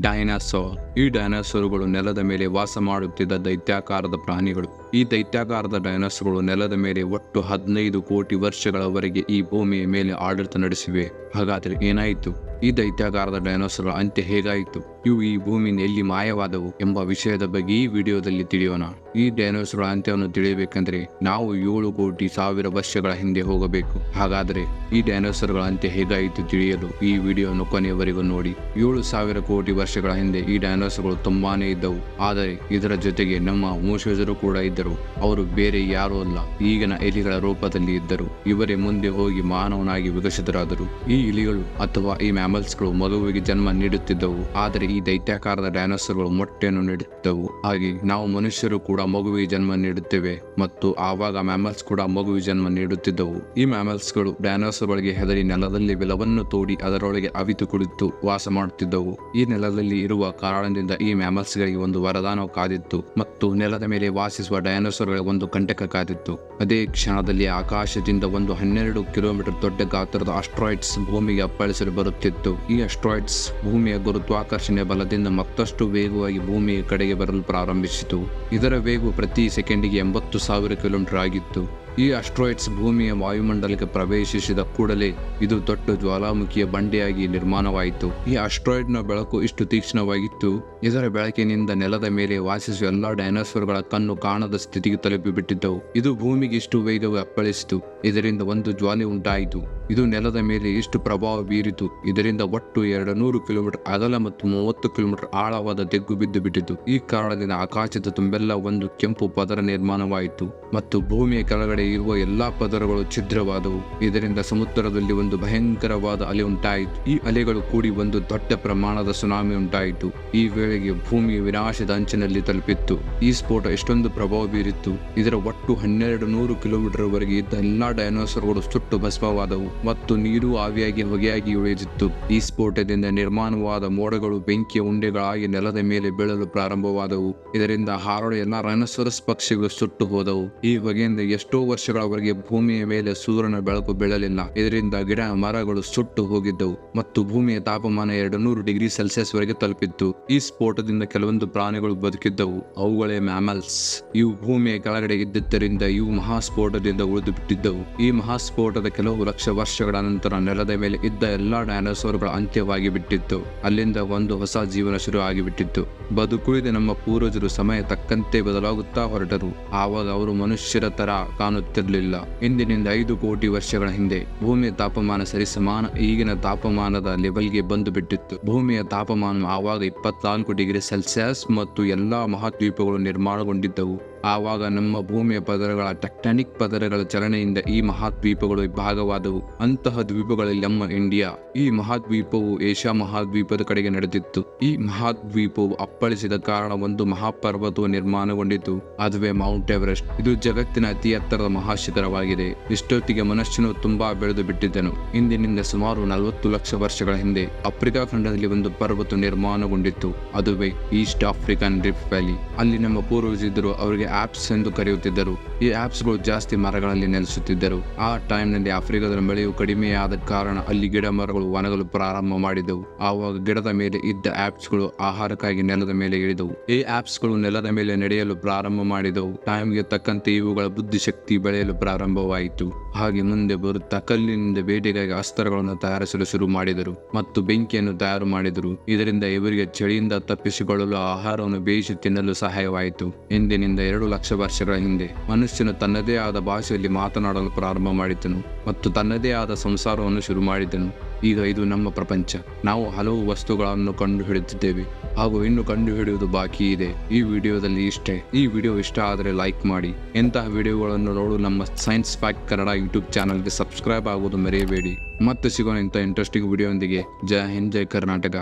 ಡೈನಾಸೋರ್. ಈ ಡೈನಾಸೋರ್ಗಳು ನೆಲದ ಮೇಲೆ ವಾಸ ಮಾಡುತ್ತಿದ್ದ ದೈತ್ಯಾಕಾರದ ಪ್ರಾಣಿಗಳು. ಈ ದೈತ್ಯಾಕಾರದ ಡೈನಾಸೋರ್ಗಳು ನೆಲದ ಮೇಲೆ ಒಟ್ಟು 15 ಕೋಟಿ ವರ್ಷಗಳವರೆಗೆ ಈ ಭೂಮಿಯ ಮೇಲೆ ಆಡಳಿತ ನಡೆಸಿವೆ. ಹಾಗಾದರೆ ಏನಾಯಿತು? ಈ ದೈತ್ಯಾಕಾರದ ಡೈನೋಸರ್ಗಳ ಅಂತ್ಯ ಹೇಗಾಯಿತು? ಇವು ಈ ಭೂಮಿಯಿಂದ ಎಲ್ಲಿ ಮಾಯವಾದವು ಎಂಬ ವಿಷಯದ ಬಗ್ಗೆ ಈ ವಿಡಿಯೋದಲ್ಲಿ ತಿಳಿಯೋಣ. ಈ ಡೈನೋಸರ್ಗಳ ಅಂತ್ಯವನ್ನು ತಿಳಿಯಬೇಕೆಂದರೆ ನಾವು 7 ಕೋಟಿ ಸಾವಿರ ವರ್ಷಗಳ ಹಿಂದೆ ಹೋಗಬೇಕು. ಹಾಗಾದರೆ ಈ ಡೈನೋಸರ್ಗಳ ಅಂತ್ಯ ಹೇಗಾಯಿತು ತಿಳಿಯಲು ಈ ವಿಡಿಯೋವನ್ನು ಕೊನೆಯವರೆಗೂ ನೋಡಿ. 7,000 ಕೋಟಿ ವರ್ಷಗಳ ಹಿಂದೆ ಈ ಡೈನೋಸರ್ಗಳು ತುಂಬಾನೇ ಇದ್ದವು. ಆದರೆ ಇದರ ಜೊತೆಗೆ ನಮ್ಮ ವಂಶಜರು ಕೂಡ ಇದ್ದರು. ಅವರು ಬೇರೆ ಯಾರೂ ಅಲ್ಲ, ಈಗಿನ ಎಲಿಗಳ ರೂಪದಲ್ಲಿ ಇದ್ದರು. ಇವರೇ ಮುಂದೆ ಹೋಗಿ ಮಾನವನಾಗಿ ವಿಕಸಿತರಾದರು. ಈ ಇಲಿಗಳು ಅಥವಾ ಈ ಮ್ಯಾಮಲ್ಸ್ಗಳು ಮಗುವಿಗೆ ಜನ್ಮ ನೀಡುತ್ತಿದ್ದವು. ಆದರೆ ಈ ದೈತ್ಯಾಕಾರದ ಡೈನೋಸರ್ಗಳು ಮೊಟ್ಟೆಯನ್ನು ನೀಡುತ್ತಿದ್ದವು. ಹಾಗೆ ನಾವು ಮನುಷ್ಯರು ಕೂಡ ಮಗುವಿಗೆ ಜನ್ಮ ನೀಡುತ್ತೇವೆ ಮತ್ತು ಆವಾಗ ಮ್ಯಾಮಲ್ಸ್ ಕೂಡ ಮಗುವಿಗೆ ಜನ್ಮ ನೀಡುತ್ತಿದ್ದವು. ಈ ಮ್ಯಾಮಲ್ಸ್ಗಳು ಡೈನೋಸರ್ಗಳಿಗೆ ಹೆದರಿ ನೆಲದಲ್ಲಿ ಬಿಲವನ್ನು ತೋಡಿ ಅದರೊಳಗೆ ಅವಿತು ಕುಳಿತು ವಾಸ ಮಾಡುತ್ತಿದ್ದವು. ಈ ನೆಲದಲ್ಲಿ ಇರುವ ಕಾರಣದಿಂದ ಈ ಮ್ಯಾಮಲ್ಸ್ಗಳಿಗೆ ಒಂದು ವರದಾನ ಕಾದಿತ್ತು ಮತ್ತು ನೆಲದ ಮೇಲೆ ವಾಸಿಸುವ ಡೈನೋಸರ್ಗಳಿಗೆ ಒಂದು ಕಂಟಕ ಕಾದಿತ್ತು. ಅದೇ ಕ್ಷಣದಲ್ಲಿ ಆಕಾಶದಿಂದ ಒಂದು 12 ಕಿಲೋಮೀಟರ್ ದೊಡ್ಡ ಗಾತ್ರದ ಅಸ್ಟ್ರಾಯ್ಡ್ಸ್ ಭೂಮಿಗೆ ಅಪ್ಪಳಿಸಲು ಬರುತ್ತಿತ್ತು. ಈ ಅಸ್ಟ್ರಾಯ್ಡ್ಸ್ ಭೂಮಿಯ ಗುರುತ್ವಾಕರ್ಷಣೆ ಬಲದಿಂದ ಮತ್ತಷ್ಟು ವೇಗವಾಗಿ ಭೂಮಿಯ ಕಡೆಗೆ ಬರಲು ಪ್ರಾರಂಭಿಸಿತು. ಇದರ ವೇಗವು ಪ್ರತಿ ಸೆಕೆಂಡಿಗೆ 80,000 ಕಿಲೋಮೀಟರ್ ಆಗಿತ್ತು. ಈ ಅಸ್ಟ್ರಾಯ್ಡ್ಸ್ ಭೂಮಿಯ ವಾಯುಮಂಡಲಕ್ಕೆ ಪ್ರವೇಶಿಸಿದ ಕೂಡಲೇ ಇದು ದೊಡ್ಡ ಜ್ವಾಲಾಮುಖಿಯ ಬಂಡೆಯಾಗಿ ನಿರ್ಮಾಣವಾಯಿತು. ಈ ಅಸ್ಟ್ರಾಯ್ಡ್ನ ಬೆಳಕು ಇಷ್ಟು ತೀಕ್ಷ್ಣವಾಗಿತ್ತು, ಇದರ ಬೆಳಕಿನಿಂದ ನೆಲದ ಮೇಲೆ ವಾಸಿಸುವ ಎಲ್ಲಾ ಡೈನೋಸರ್ಗಳ ಕಣ್ಣು ಕಾಣದ ಸ್ಥಿತಿಗೆ ತಲುಪಿಬಿಟ್ಟಿದ್ದವು. ಇದು ಭೂಮಿಗೆ ಇಷ್ಟು ವೇಗವಾಗಿ ಅಪ್ಪಳಿಸಿತು. ಇದರಿಂದ ಒಂದು ಜ್ವಾಲೆ ಉಂಟಾಯಿತು. ಇದು ನೆಲದ ಮೇಲೆ ಇಷ್ಟು ಪ್ರಭಾವ ಬೀರಿತು. ಇದರಿಂದ ಒಟ್ಟು 200 ಕಿಲೋಮೀಟರ್ ಅಗಲ ಮತ್ತು 30 ಕಿಲೋಮೀಟರ್ ಆಳವಾದ ತೆಗ್ಗು ಬಿದ್ದು ಬಿಟ್ಟಿತು. ಈ ಕಾರಣದಿಂದ ಆಕಾಶದ ತುಂಬೆಲ್ಲ ಒಂದು ಕೆಂಪು ಪದರ ನಿರ್ಮಾಣವಾಯಿತು ಮತ್ತು ಭೂಮಿಯ ಕೆಳಗಡೆ ಇರುವ ಎಲ್ಲಾ ಪದರಗಳು ಛಿದ್ರವಾದವು. ಇದರಿಂದ ಸಮುದ್ರದಲ್ಲಿ ಒಂದು ಭಯಂಕರವಾದ ಅಲೆ ಉಂಟಾಯಿತು. ಈ ಅಲೆಗಳು ಕೂಡಿ ಒಂದು ದೊಡ್ಡ ಪ್ರಮಾಣದ ಸುನಾಮಿ ಉಂಟಾಯಿತು. ಈ ವೇಳೆಗೆ ಭೂಮಿಯ ವಿನಾಶದ ಅಂಚಿನಲ್ಲಿ ತಲುಪಿತ್ತು. ಈ ಸ್ಫೋಟ ಎಷ್ಟೊಂದು ಪ್ರಭಾವ ಬೀರಿತ್ತು. ಇದರ ಒಟ್ಟು 1200 ಕಿಲೋಮೀಟರ್ ವರೆಗೆ ಇದ್ದ ಎಲ್ಲಾ ಡೈನೋಸರ್ಗಳು ಸುಟ್ಟು ಭಸ್ಮವಾದವು ಮತ್ತು ನೀರು ಆವಿಯಾಗಿ ಹೊಗೆಯಾಗಿ ಉಳಿದಿತ್ತು. ಈ ಸ್ಫೋಟದಿಂದ ನಿರ್ಮಾಣವಾದ ಮೋಡಗಳು ಬೆಂಕಿಯ ಉಂಡೆಗಳಾಗಿ ನೆಲದ ಮೇಲೆ ಬೀಳಲು ಪ್ರಾರಂಭವಾದವು. ಇದರಿಂದ ಹಾರಾಡುವ ಎಲ್ಲಾ ರೈನೋಸರಸ್ ಪಕ್ಷಿಗಳು ಸುಟ್ಟು ಹೋದವು. ಈ ಹೊಗೆಯಿಂದ ಎಷ್ಟೋ ವರ್ಷಗಳವರೆಗೆ ಭೂಮಿಯ ಮೇಲೆ ಸೂರ್ಯನ ಬೆಳಕು ಬೀಳಲಿಲ್ಲ. ಇದರಿಂದ ಗಿಡ ಮರಗಳು ಸುಟ್ಟು ಹೋಗಿದ್ದವು ಮತ್ತು ಭೂಮಿಯ ತಾಪಮಾನ 200 ಡಿಗ್ರಿ ಸೆಲ್ಸಿಯಸ್ ವರೆಗೆ ತಲುಪಿತ್ತು. ಈ ಸ್ಫೋಟದಿಂದ ಕೆಲವೊಂದು ಪ್ರಾಣಿಗಳು ಬದುಕಿದ್ದವು. ಅವುಗಳೇ ಮ್ಯಾಮಲ್ಸ್. ಇವು ಭೂಮಿಯ ಕೆಳಗಡೆ ಇದ್ದಿದ್ದರಿಂದ ಇವು ಮಹಾಸ್ಫೋಟದಿಂದ ಉಳಿದು ಬಿಟ್ಟಿದ್ದವು. ಈ ಮಹಾಸ್ಫೋಟದ ಕೆಲವು ಲಕ್ಷ ವರ್ಷಗಳ ನಂತರ ನೆಲದ ಮೇಲೆ ಇದ್ದ ಎಲ್ಲಾ ಡೈನೋಸರ್ಗಳ ಅಂತ್ಯವಾಗಿ ಬಿಟ್ಟಿತ್ತು. ಅಲ್ಲಿಂದ ಒಂದು ಹೊಸ ಜೀವನ ಶುರು ಆಗಿಬಿಟ್ಟಿತ್ತು. ಬದುಕುಳಿದ ನಮ್ಮ ಪೂರ್ವಜರು ಸಮಯ ತಕ್ಕಂತೆ ಬದಲಾಗುತ್ತಾ ಹೊರಟರು. ಆವಾಗ ಅವರು ಮನುಷ್ಯರ ತರ ಕಾಣುತ್ತಿರಲಿಲ್ಲ. ಇಂದಿನಿಂದ 5 ಕೋಟಿ ವರ್ಷಗಳ ಹಿಂದೆ ಭೂಮಿಯ ತಾಪಮಾನ ಸರಿಸಮಾನ ಈಗಿನ ತಾಪಮಾನದ ಲೆವೆಲ್ಗೆ ಬಂದು ಬಿಟ್ಟಿತ್ತು. ಭೂಮಿಯ ತಾಪಮಾನ ಆವಾಗ 24 ಡಿಗ್ರಿ ಸೆಲ್ಸಿಯಸ್ ಮತ್ತು ಎಲ್ಲಾ ಮಹಾದ್ವೀಪಗಳು ನಿರ್ಮಾಣಗೊಂಡಿದ್ದವು. ಆವಾಗ ನಮ್ಮ ಭೂಮಿಯ ಪದರಗಳ ಟೆಕ್ಟಾನಿಕ್ ಪದರಗಳ ಚಲನೆಯಿಂದ ಈ ಮಹಾದ್ವೀಪಗಳು ಭಾಗವಾದವು. ಅಂತಹ ದ್ವೀಪಗಳಲ್ಲಿ ನಮ್ಮ ಇಂಡಿಯಾ. ಈ ಮಹಾದ್ವೀಪವು ಏಷ್ಯಾ ಮಹಾದ್ವೀಪದ ಕಡೆಗೆ ನಡೆದಿತ್ತು. ಈ ಮಹಾದ್ವೀಪವು ಅಪ್ಪಳಿಸಿದ ಕಾರಣ ಒಂದು ಮಹಾಪರ್ವತವು ನಿರ್ಮಾಣಗೊಂಡಿತು. ಅದುವೇ ಮೌಂಟ್ ಎವರೆಸ್ಟ್. ಇದು ಜಗತ್ತಿನ ಅತಿ ಎತ್ತರದ ಮಹಾಶಿಖರವಾಗಿದೆ. ಇಷ್ಟೊತ್ತಿಗೆ ಮನುಷ್ಯನು ತುಂಬಾ ಬೆಳೆದು ಬಿಟ್ಟಿದ್ದನು. ಇಂದಿನಿಂದ ಸುಮಾರು 40 ಲಕ್ಷ ವರ್ಷಗಳ ಹಿಂದೆ ಆಫ್ರಿಕಾ ಖಂಡದಲ್ಲಿ ಒಂದು ಪರ್ವತ ನಿರ್ಮಾಣಗೊಂಡಿತ್ತು. ಅದುವೇ ಈಸ್ಟ್ ಆಫ್ರಿಕನ್ ರಿಫ್ಟ್ ವ್ಯಾಲಿ. ಅಲ್ಲಿ ನಮ್ಮ ಪೂರ್ವಜರಿದ್ದರು. ಅವರಿಗೆ ಆಪ್ಸ್ ಎಂದು ಕರೆಯುತ್ತಿದ್ದರು. ಈ ಆಪ್ಸ್ಗಳು ಜಾಸ್ತಿ ಮರಗಳಲ್ಲಿ ನೆಲೆಸುತ್ತಿದ್ದರು. ಆ ಟೈಮ್ನಲ್ಲಿ ಆಫ್ರಿಕಾದ ಮಳೆಯು ಕಡಿಮೆಯಾದ ಕಾರಣ ಅಲ್ಲಿ ಗಿಡ ಮರಗಳು ಒಣಗಲು ಪ್ರಾರಂಭ ಮಾಡಿದವು. ಆವಾಗ ಗಿಡದ ಮೇಲೆ ಇದ್ದ ಆಪ್ಸ್ಗಳು ಆಹಾರಕ್ಕಾಗಿ ನೆಲದ ಮೇಲೆ ಇಳಿದವು. ಈ ಆಪ್ಸ್ಗಳು ನೆಲದ ಮೇಲೆ ನಡೆಯಲು ಪ್ರಾರಂಭ ಮಾಡಿದವು. ಟೈಮ್ಗೆ ತಕ್ಕಂತೆ ಇವುಗಳ ಬುದ್ಧಿಶಕ್ತಿ ಬೆಳೆಯಲು ಪ್ರಾರಂಭವಾಯಿತು. ಹಾಗೆ ಮುಂದೆ ಬರುತ್ತಾ ಕಲ್ಲಿನಿಂದ ಬೇಟೆಗಾಗಿ ಅಸ್ತ್ರಗಳನ್ನು ತಯಾರಿಸಲು ಶುರು ಮಾಡಿದರು ಮತ್ತು ಬೆಂಕಿಯನ್ನು ತಯಾರು ಮಾಡಿದರು. ಇದರಿಂದ ಇವರಿಗೆ ಚಳಿಯಿಂದ ತಪ್ಪಿಸಿಕೊಳ್ಳಲು ಆಹಾರವನ್ನು ಬೇಯಿಸಿ ತಿನ್ನಲು ಸಹಾಯವಾಯಿತು. ಇಂದಿನಿಂದ 2 ಲಕ್ಷ ವರ್ಷಗಳ ಹಿಂದೆ ಮನುಷ್ಯನು ತನ್ನದೇ ಆದ ಭಾಷೆಯಲ್ಲಿ ಮಾತನಾಡಲು ಪ್ರಾರಂಭ ಮಾಡಿದನು ಮತ್ತು ತನ್ನದೇ ಆದ ಸಂಸಾರವನ್ನು ಶುರು ಮಾಡಿದನು. ಈಗ ಇದು ನಮ್ಮ ಪ್ರಪಂಚ. ನಾವು ಹಲವು ವಸ್ತುಗಳನ್ನು ಕಂಡುಹಿಡಿದಿದ್ದೇವೆ ಹಾಗೂ ಇನ್ನು ಕಂಡುಹಿಡಿಯುವುದು ಬಾಕಿ ಇದೆ. ಈ ವಿಡಿಯೋದಲ್ಲಿ ಇಷ್ಟೇ. ಈ ವಿಡಿಯೋ ಇಷ್ಟ ಆದರೆ ಲೈಕ್ ಮಾಡಿ. ಇಂತಹ ವಿಡಿಯೋಗಳನ್ನು ನೋಡಲು ನಮ್ಮ ಸೈನ್ಸ್ ಫ್ಯಾಕ್ಟ್ ಕನ್ನಡ ಯೂಟ್ಯೂಬ್ ಚಾನಲ್ಗೆ ಸಬ್ಸ್ಕ್ರೈಬ್ ಆಗುವುದು ಮರೆಯಬೇಡಿ. ಮತ್ತೆ ಸಿಗೋಣ ಇಂಥ ಇಂಟ್ರೆಸ್ಟಿಂಗ್ ವಿಡಿಯೋದೊಂದಿಗೆ. ಜೈ ಹಿಂದ್, ಜೈ ಕರ್ನಾಟಕ.